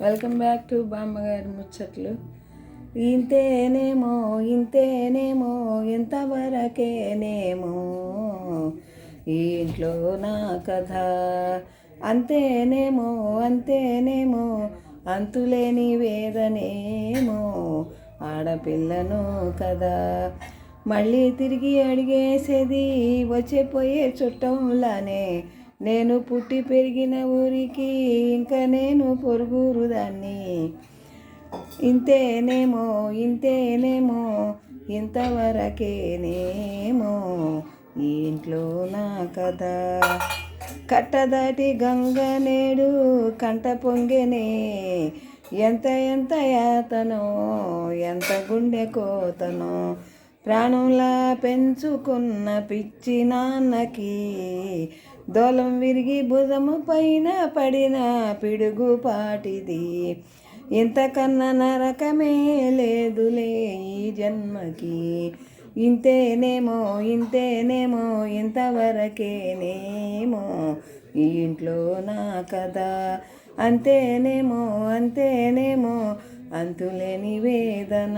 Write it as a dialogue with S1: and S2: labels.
S1: Welcome back to బామ్మగారి ముచ్చట్లు. ఇంతేనేమో ఇంతేనేమో ఇంతవరకేనేమో ఈ ఇంట్లో నా కథ, అంతేనేమో అంతేనేమో అంతులేని వేదనేమో ఆడపిల్లను కదా. మళ్ళీ తిరిగి అడిగేసేది వచ్చేపోయే చుట్టంలానే, నేను పుట్టి పెరిగిన ఊరికి ఇంకా నేను పొరుగురుదాన్ని. ఇంతేనేమో ఇంతేనేమో ఇంతవరకేనేమో ఈ ఇంట్లో నా కథ. కట్టదాటి గంగ నేడు కంట పొంగెనే, ఎంత ఎంత యాతనో ఎంత గుండె కోతనో, ప్రాణంలా పెంచుకున్న పిచ్చి నాన్నకి దోలం విరిగి భుజము పైన పడిన పిడుగు పాటిది. ఇంతకన్నా నరకమే లేదులే ఈ జన్మకి. ఇంతేనేమో ఇంతేనేమో ఇంతవరకేనేమో ఈ ఇంట్లో నా కథ, అంతేనేమో అంతేనేమో అంతులేని వేదన.